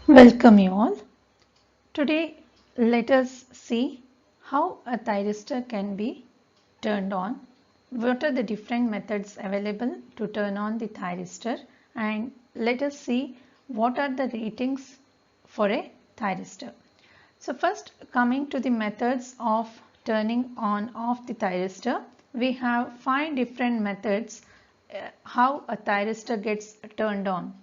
Welcome you all. Today let us see how a thyristor can be turned on. What are the different methods available to turn on the thyristor, and let us see what are the ratings for a thyristor. So first, coming to the methods of turning on off the thyristor, we have 5 different methods how a thyristor gets turned on.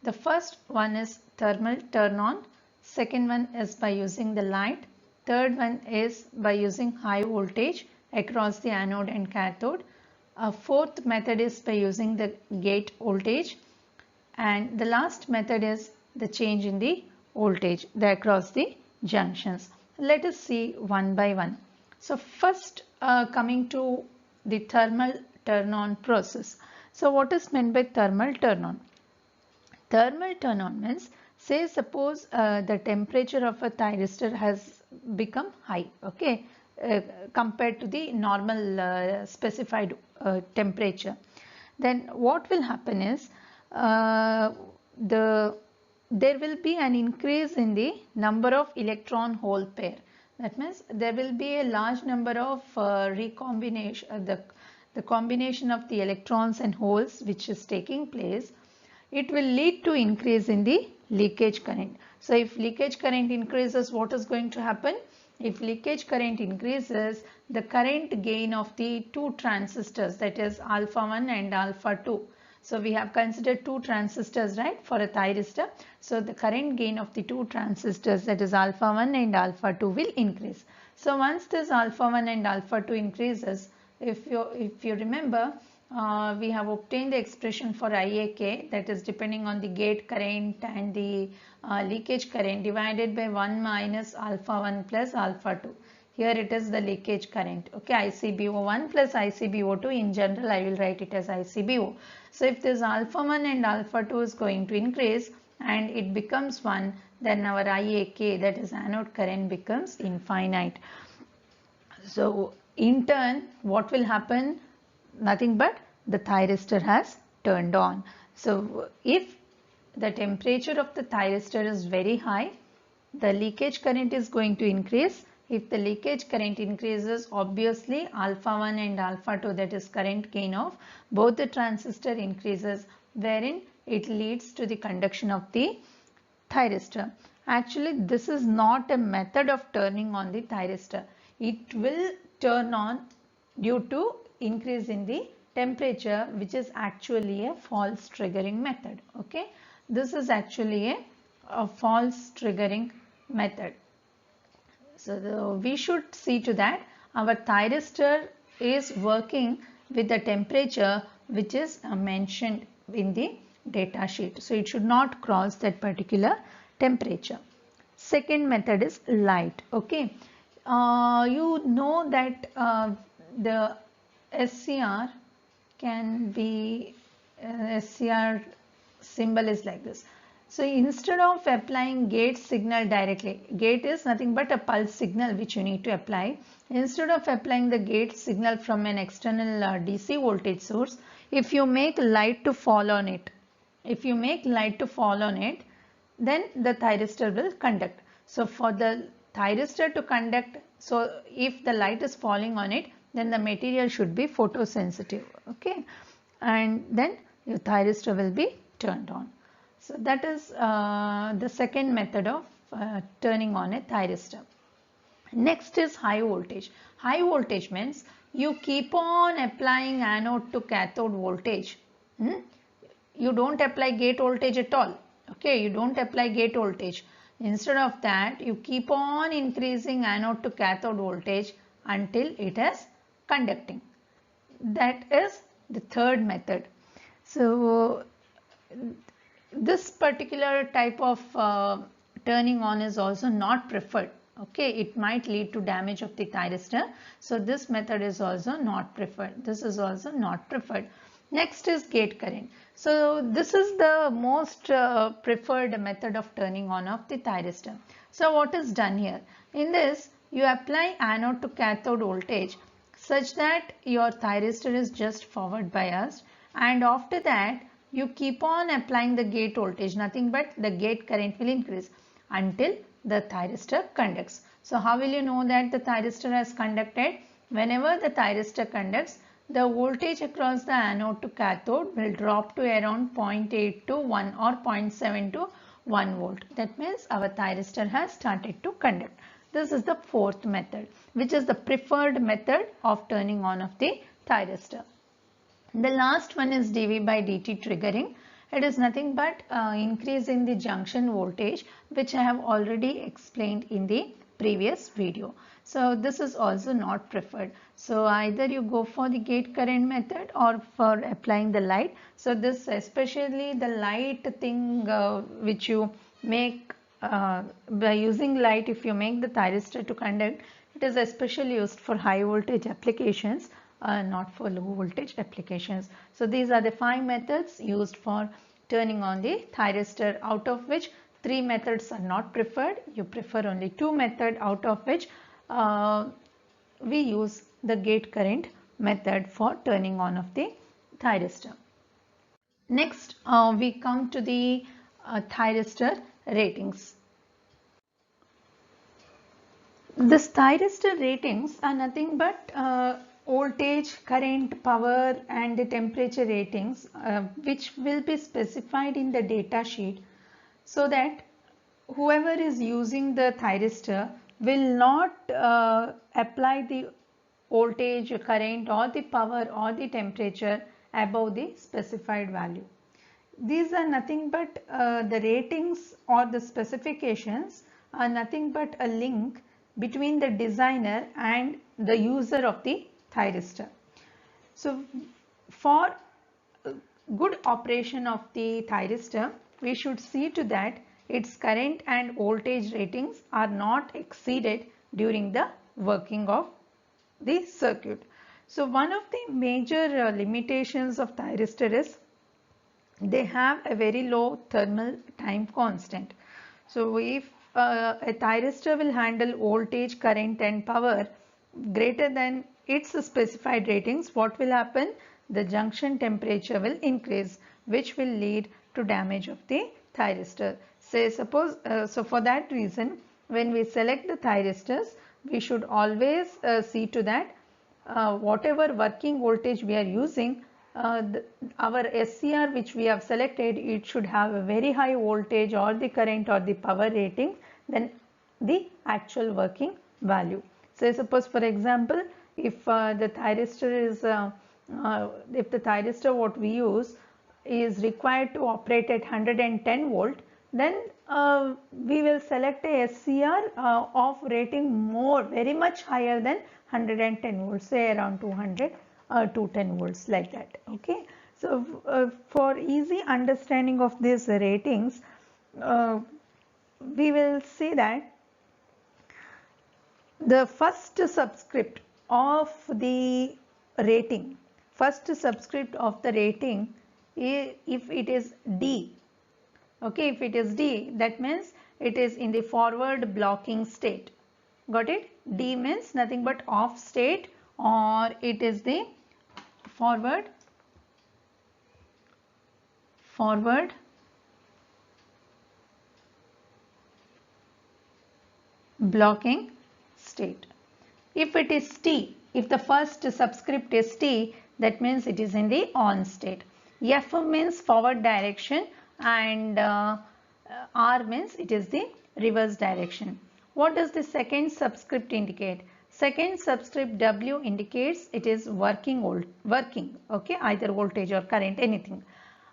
The first one is thermal turn on, second one is by using the light, third one is by using high voltage across the anode and cathode, a fourth method is by using the gate voltage, and the last method is the change in the voltage across the junctions. Let us see one by one. So first, coming to the thermal turn on process. So what is meant by thermal turn on? Thermal turn on means, say suppose the temperature of a thyristor has become high, okay, compared to the normal specified temperature. Then what will happen is there will be an increase in the number of electron hole pair. That means there will be a large number of recombination, the combination of the electrons and holes which is taking place. It will lead to increase in the leakage current. So if leakage current increases, what is going to happen? If leakage current increases, the current gain of the two transistors, that is alpha 1 and alpha 2. So we have considered two transistors, right, for a thyristor. So the current gain of the two transistors, that is alpha 1 and alpha 2, will increase. So once this alpha 1 and alpha 2 increases, if you remember, we have obtained the expression for IAK, that is depending on the gate current and the leakage current, divided by 1 minus alpha 1 plus alpha 2. Here it is the leakage current, okay, ICBO1 plus ICBO2. In general, I will write it as ICBO. So if this alpha 1 and alpha 2 is going to increase and it becomes 1, then our IAK, that is anode current, becomes infinite. So in turn, what will happen? Nothing but the thyristor has turned on. So if the temperature of the thyristor is very high, the leakage current is going to increase. If the leakage current increases, obviously alpha 1 and alpha 2, that is current gain of both the transistor, increases, wherein it leads to the conduction of the thyristor. Actually, this is not a method of turning on the thyristor. It will turn on due to increase in the temperature, which is actually a false triggering method. Okay, this is actually a false triggering method. So we should see to that our thyristor is working with the temperature which is mentioned in the data sheet. So it should not cross that particular temperature. Second method is light. Okay, you know that the SCR can be SCR symbol is like this. So instead of applying gate signal directly, gate is nothing but a pulse signal which you need to apply. Instead of applying the gate signal from an external DC voltage source, if you make light to fall on it, then the thyristor will conduct. So for the thyristor to conduct, so if the light is falling on it, then the material should be photosensitive, okay, and then your thyristor will be turned on. So that is the second method of turning on a thyristor. Next is high voltage. High voltage means you keep on applying anode to cathode voltage. You don't apply gate voltage at all. Okay, you don't apply gate voltage. Instead of that, you keep on increasing anode to cathode voltage until it is conducting. That is the third method. So this particular type of turning on is also not preferred. Okay, it might lead to damage of the thyristor. So this method is also not preferred. This is also not preferred. Next is gate current. So this is the most preferred method of turning on of the thyristor. So what is done here? In this, you apply anode to cathode voltage such that your thyristor is just forward biased, and after that you keep on applying the gate voltage, nothing but the gate current will increase until the thyristor conducts. So how will you know that the thyristor has conducted? Whenever the thyristor conducts, the voltage across the anode to cathode will drop to around 0.8 to 1 or 0.7 to 1 volt. That means our thyristor has started to conduct. This is the fourth method, which is the preferred method of turning on of the thyristor. The last one is dV by dt triggering. It is nothing but increase in the junction voltage, which I have already explained in the previous video. So this is also not preferred. So either you go for the gate current method or for applying the light. So this especially the light thing which you make by using light, if you make the thyristor to conduct, it is especially used for high voltage applications, not for low voltage applications. So these are the 5 methods used for turning on the thyristor, out of which 3 methods are not preferred. You prefer only 2 methods, out of which we use the gate current method for turning on of the thyristor. Next, we come to the thyristor ratings. This thyristor ratings are nothing but voltage, current, power and the temperature ratings which will be specified in the data sheet, so that whoever is using the thyristor will not apply the voltage, current or the power or the temperature above the specified value. These are nothing but the ratings or the specifications are nothing but a link between the designer and the user of the thyristor. So for good operation of the thyristor, we should see to that its current and voltage ratings are not exceeded during the working of the circuit. So one of the major limitations of thyristor is they have a very low thermal time constant. So if a thyristor will handle voltage, current and power greater than its specified ratings, what will happen? The junction temperature will increase, which will lead to damage of the thyristor. Say suppose, so for that reason, when we select the thyristors, we should always see to that whatever working voltage we are using, our SCR which we have selected, it should have a very high voltage or the current or the power rating than the actual working value. So suppose for example, if the thyristor is if the thyristor what we use is required to operate at 110 volt, then we will select a SCR of rating more, very much higher than 110 volts, say around 200 210 volts, like that. Okay, so for easy understanding of these ratings, we will see that the first subscript of the rating, first subscript of the rating, if it is D, okay, if it is D, that means it is in the forward blocking state. Got it? D means nothing but off state, or it is the forward blocking state. If it is T, if the first subscript is T, that means it is in the on state. F means forward direction and R means it is the reverse direction. What does the second subscript indicate? Second subscript W indicates it is working, okay, either voltage or current, anything.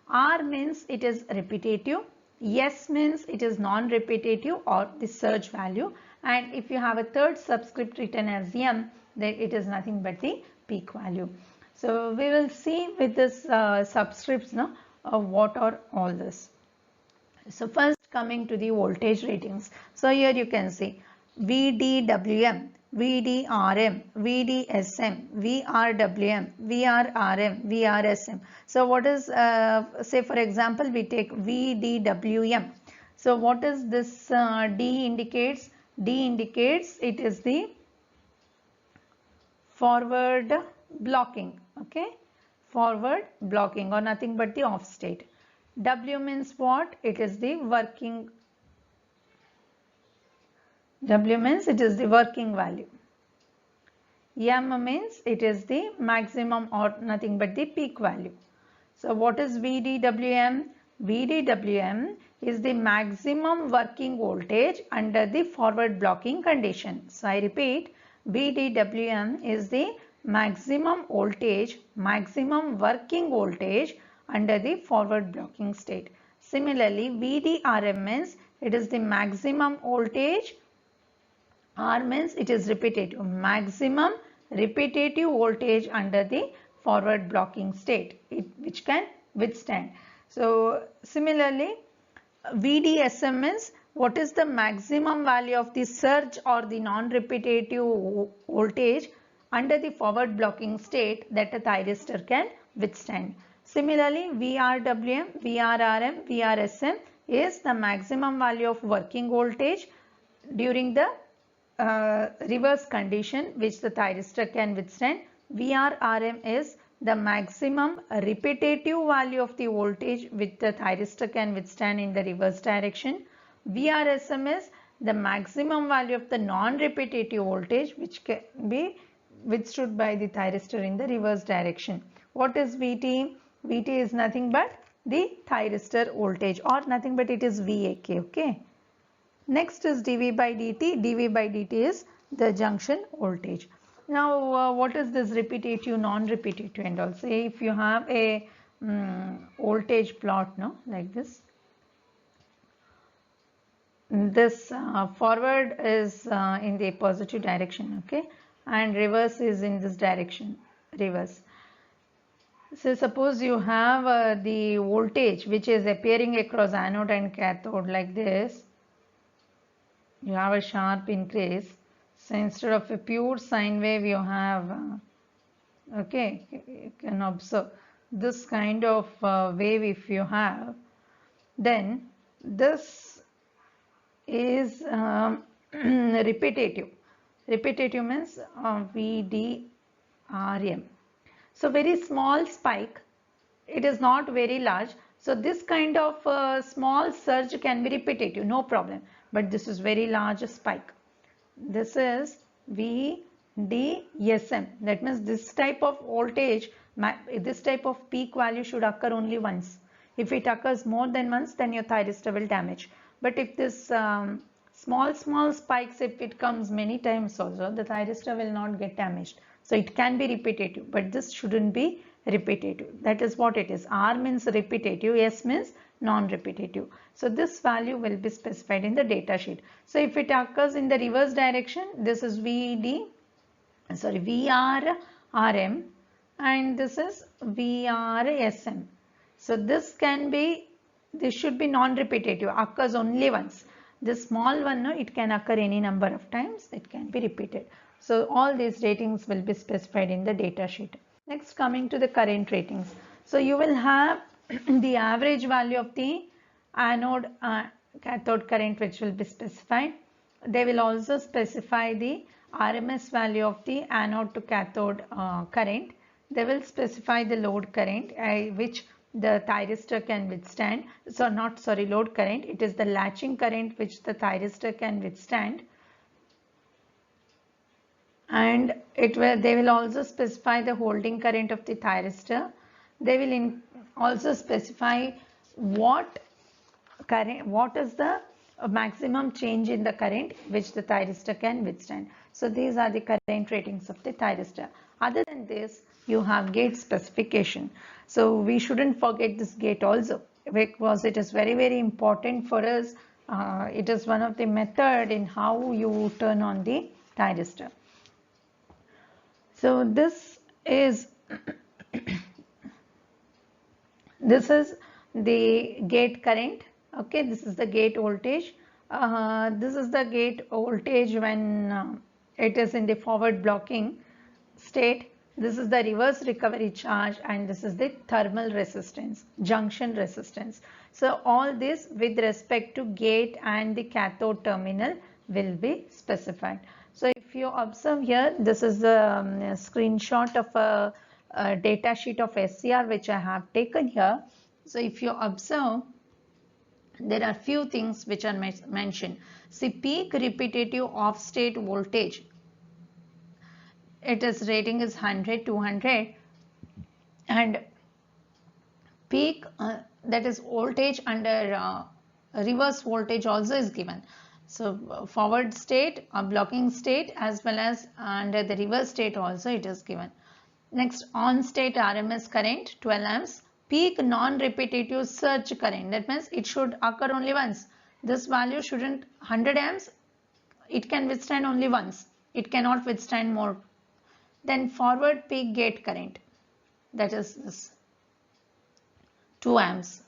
R means it is repetitive. S means it is non-repetitive or the surge value. And if you have a third subscript written as M, then it is nothing but the peak value. So we will see with this subscripts now what are all this. So first coming to the voltage ratings. So here you can see VDWM. VDRM, VDSM, VRWM, VRRM, VRSM. So what is, say for example, we take VDWM. So what is this D indicates? D indicates it is the forward blocking, okay, forward blocking or nothing but the off state. W means what? It is the working, W means it is the working value. M means it is the maximum or nothing but the peak value. So what is VDWM? VDWM is the maximum working voltage under the forward blocking condition. So I repeat, VDWM is the maximum voltage, maximum working voltage under the forward blocking state. Similarly, VDRM means it is the maximum voltage. R means it is repetitive, maximum repetitive voltage under the forward blocking state, which can withstand. So similarly, VDSM means what is the maximum value of the surge or the non-repetitive voltage under the forward blocking state that a thyristor can withstand. Similarly, VRWM, VRRM, VRSM is the maximum value of working voltage during the reverse condition which the thyristor can withstand. VRRM is the maximum repetitive value of the voltage which the thyristor can withstand in the reverse direction. VRSM is the maximum value of the non-repetitive voltage which can be withstood by the thyristor in the reverse direction. What is VT? VT is nothing but the thyristor voltage, or nothing but it is VAK, okay. Next is dV by dt. dV by dt is the junction voltage. Now what is this repetitive, non-repetitive and all? Say if you have a voltage plot, no, like this. This forward is in the positive direction, okay, and reverse is in this direction, reverse. So suppose you have the voltage which is appearing across anode and cathode like this. You have a sharp increase. So instead of a pure sine wave, you have, okay, you can observe this kind of wave if you have, then this is repetitive. Repetitive means VDRM. So very small spike, it is not very large. So this kind of small surge can be repetitive, no problem. But this is very large spike. This is VDSM. That means this type of voltage, this type of peak value should occur only once. If it occurs more than once, then your thyristor will damage. But if this small spikes, if it comes many times also, the thyristor will not get damaged. So it can be repetitive, but this shouldn't be repetitive. That is what it is. R means repetitive, S means non-repetitive. So this value will be specified in the data sheet. So if it occurs in the reverse direction, this is VRRM and this is VRSM. So this should be non-repetitive, occurs only once. This small one, no, it can occur any number of times, it can be repeated. So all these ratings will be specified in the data sheet. Next, coming to the current ratings. So you will have the average value of the anode cathode current which will be specified. They will also specify the RMS value of the anode to cathode current. They will specify the load current which the thyristor can withstand. So load current, it is the latching current which the thyristor can withstand. And they will also specify the holding current of the thyristor. They will also specify what is the maximum change in the current which the thyristor can withstand. So these are the current ratings of the thyristor. Other than this, you have gate specification. So we shouldn't forget this gate also, because it is very, very important for us. It is one of the method in how you turn on the thyristor. So this is the gate current. Okay, this is the gate voltage. This is the gate voltage when it is in the forward blocking state. This is the reverse recovery charge, and this is the thermal resistance, junction resistance. So all this with respect to gate and the cathode terminal will be specified. So if you observe here, this is a screenshot of a data sheet of SCR which I have taken here. So if you observe, there are few things which are mentioned. See, peak repetitive off-state voltage, its rating is 100, 200, and peak that is voltage under reverse voltage also is given. So forward state, blocking state, as well as under the reverse state also it is given. Next, on state RMS current 12 amps, peak non-repetitive surge current, that means it should occur only once. This value shouldn't, 100 amps, it can withstand only once, it cannot withstand more. Then forward peak gate current, that is this 2 amps.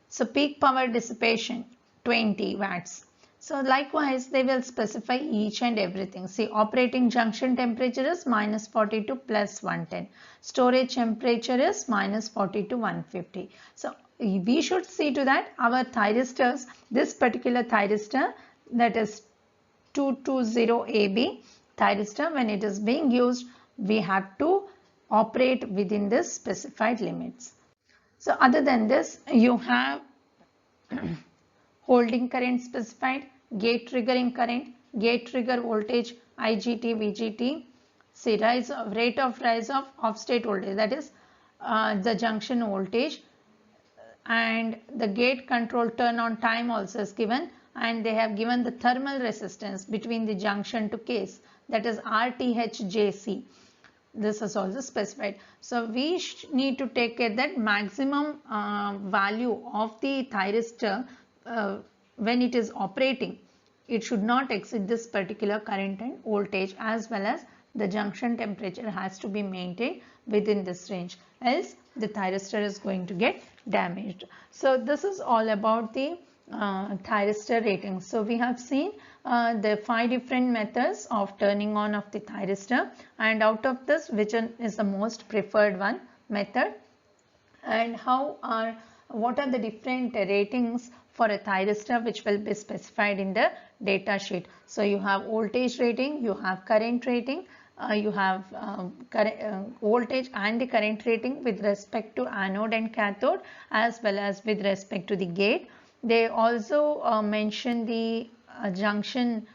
So peak power dissipation 20 watts. So likewise they will specify each and everything. See, operating junction temperature is -42 plus 110. Storage temperature is -40 to 150. So we should see to that our thyristors, this particular thyristor, that is 220AB thyristor, when it is being used, we have to operate within this specified limits. So other than this, you have holding current specified, gate triggering current, gate trigger voltage, IGT, VGT. See, rate of rise of off-state voltage, that is the junction voltage, and the gate control turn on time also is given, and they have given the thermal resistance between the junction to case, that is RTHJC. This is also specified. So we need to take care that maximum value of the thyristor when it is operating, it should not exceed this particular current and voltage, as well as the junction temperature has to be maintained within this range, else the thyristor is going to get damaged. So this is all about the thyristor rating. So we have seen the 5 different methods of turning on of the thyristor, and out of this, which is the most preferred one method, and what are the different ratings for a thyristor which will be specified in the data sheet. So you have voltage rating, you have current rating, you have voltage and the current rating with respect to anode and cathode, as well as with respect to the gate. They also mention the junction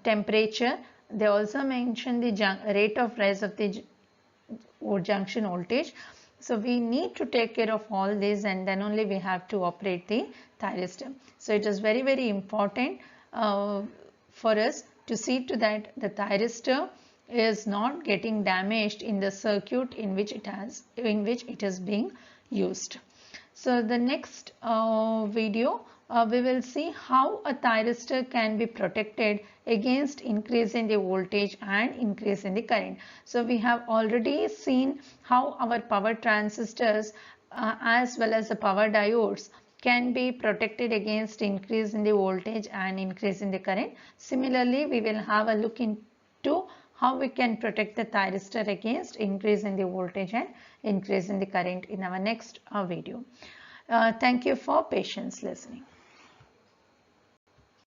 temperature. They also mention the rate of rise of the junction voltage. So we need to take care of all this, and then only we have to operate the thyristor. So it is very, very important for us to see to that the thyristor is not getting damaged in the circuit in which it is being used. So the next video we will see how a thyristor can be protected against increase in the voltage and increase in the current. So we have already seen how our power transistors as well as the power diodes can be protected against increase in the voltage and increase in the current. Similarly, we will have a look into how we can protect the thyristor against increase in the voltage and increase in the current in our next video. Thank you for patience listening.